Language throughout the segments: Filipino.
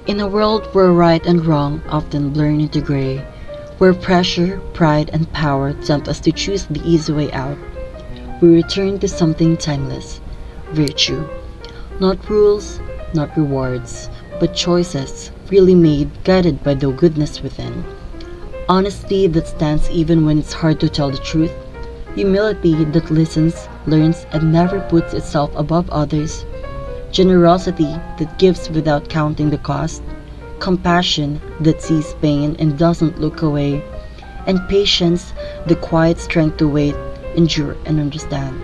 In a world where right and wrong often blur into gray, where pressure, pride, and power tempt us to choose the easy way out, we return to something timeless: virtue. Not rules, not rewards, but choices really made, guided by the goodness within. Honesty that stands even when it's hard to tell the truth. Humility that listens, learns, and never puts itself above others. Generosity that gives without counting the cost. Compassion that sees pain and doesn't look away. And patience, the quiet strength to wait, endure, and understand.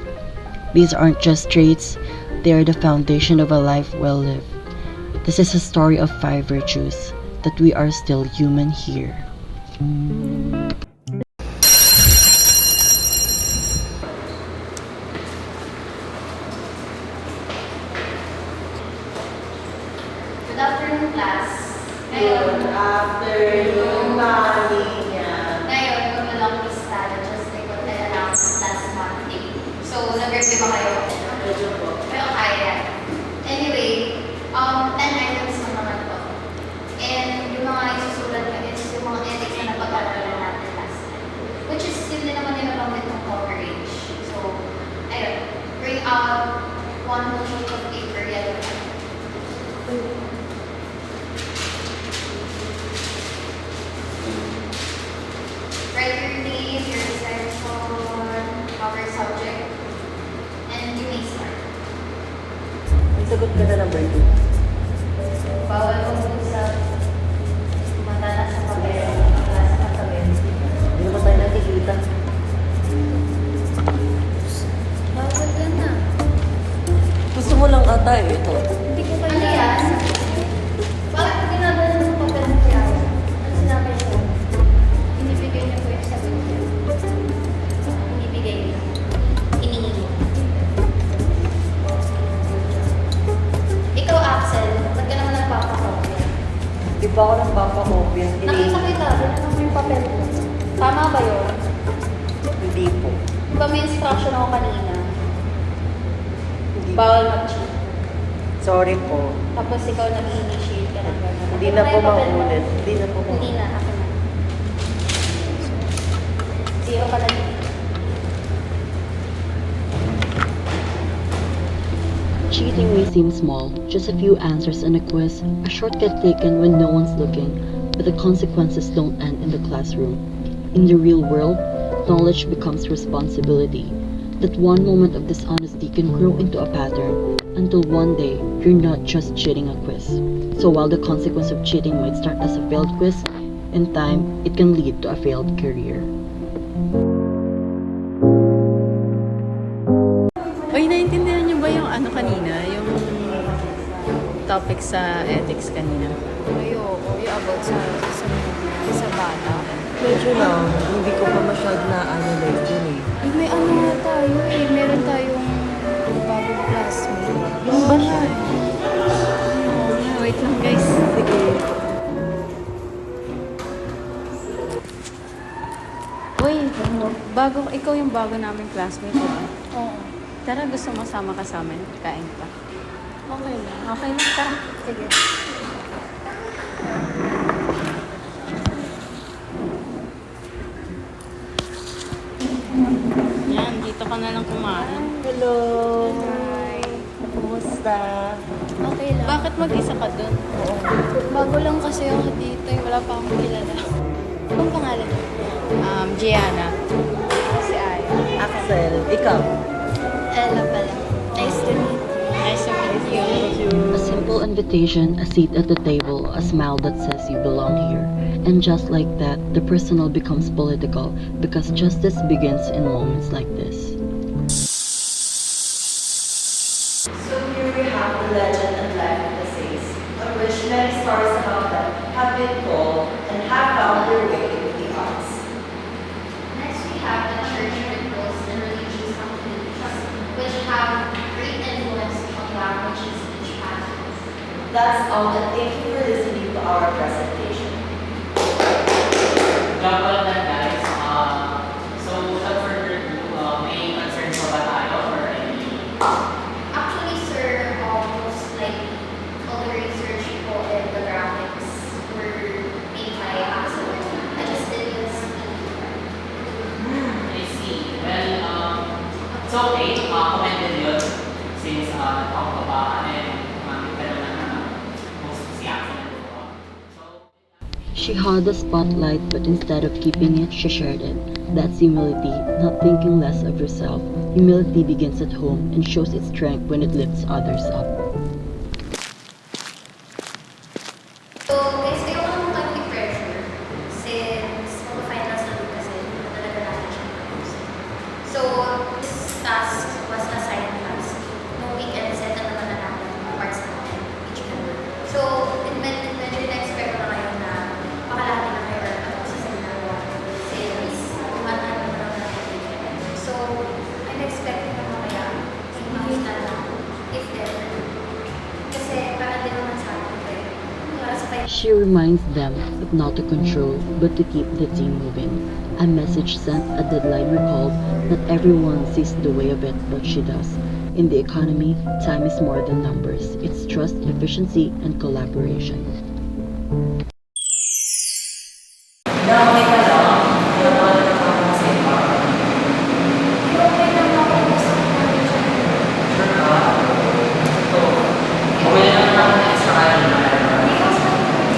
These aren't just traits, they are the foundation of a life well lived. This is a story of five virtues that we are still human here. Good afternoon, class. Good afternoon, Marina. Ngayon, gumulong lista na just like what I announced last Monday. So, nag-review ba kayo? Medyo po. Pero kaya. Anyway, 10 items lang naman po. And yung mga isusulat ko is yung mga ethics na napag-aralan natin last time. Which is yun din naman yung nabanggit ng coverage. So, ayun. Bring out one whole sheet of paper, yellow pen. Write your name, your section, cover subject, and you may start. May sagot ka na number 2. Bawal mag-usap, mata sa papel, mata sa katabi. Hindi naman tayo nakikita. Bawal yan na. Gusto mo lang ata ito. Hindi ko kaya. Ano yan? Bakit ginagawa ng papel mo kaya? Ano sinabi ko? Inibigay niya po yung sagot niya. Inibigay niya. Iningi mo. Ikaw, Axel, ba't ka naman nagpapakopya? Di ba ako nagpapakopya? Nakita kita, ganun mo yung papel mo. Tama ba yun? Hindi po. Di ba may instruction ako kanina? Hindi. Bawal mag-cheat. Sorry po. Tapos ikaw nag-initiate ka ng gano'n. Hindi na po maulit. Hindi na po Hindi na, ako na. Zero ka na dito. Cheating may seem small, just a few answers in a quiz, a shortcut taken when no one's looking, but the consequences don't end in the classroom. In the real world, knowledge becomes responsibility. That one moment of dishonesty can grow into a pattern until one day you're not just cheating a quiz. So while the consequence of cheating might start as a failed quiz, in time it can lead to a failed career. Uy, naiintindihan niyo ba yung ano kanina? Yung topic sa ethics kanina? Ayoko, yung about sa bata. Medyo lang. Hindi ko pa masyad na analyze yun eh. Eh, may ano nga tayo eh, meron tayong bagong classmate. Yung ba siya? Wait lang guys. Sige. Uy, ikaw yung bago naming classmate, diba? Oo. Tara, gusto mo sama ka sa amin? Kain pa. Okay lang. Okay lang, tara. Sige. Yan, dito ka na lang kumain. Hello. Hi. Kumusta? Okay lang. Bakit mag-isa ka dun? Bago lang kasi ako dito eh, wala pa akong kilala. Anong pangalan mo? Gianna. Kasi Ay. Axel. Ikaw? Ella pala. Nice to meet you. Nice to meet you. A simple invitation, a seat at the table, a smile that says you belong here. And just like that, the personal becomes political because justice begins in moments like this. So here we have the legend and life of the saints, of which many stories about them have been told and have found their way into the arts. Next, we have the church rituals and religious activities, which have great influence on languages each passes. That's all, and thank you for listening to our presentation. Double na guys. So without further ado, may concerns pa ba tayo or any? Actually, sir, most likely, all the research po and the graph She had the spotlight, but instead of keeping it, she shared it. That's humility, not thinking less of yourself. Humility begins at home and shows its strength when it lifts others up. So, guys, ayoko naman kayo i-pressure since mag-finals na din kasi talaga natin siya tapusin. So, this task was assigned us no weekend set na naman na namin yung parts natin each member. So, medyo na-expect ko na kayo na makalaki na kayo or ano sa seminaryo since umanan mo lang natin. So, I'm expecting na mamaya i-mouse na lang if ever. Kasi para din naman sa akin kayo. Para sa kayo. She reminds them of not to control, but to keep the team moving. A message sent, a deadline recalled. Not everyone sees the way of it, but she does. In the economy, time is more than numbers. It's trust, efficiency, and collaboration. Okay ka lang. Kaya mga nagkakaroon sa iba. Okay lang ako gusto ko na rin siya. Sure ka? Ito. Okay lang naman ako na extra kaya na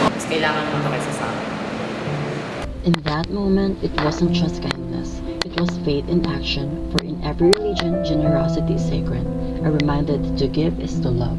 mas kailangan mo ito kaysa sa akin. In that moment, it wasn't just kindness. It was faith in action, for in every religion, generosity is sacred. A reminder that to give is to love.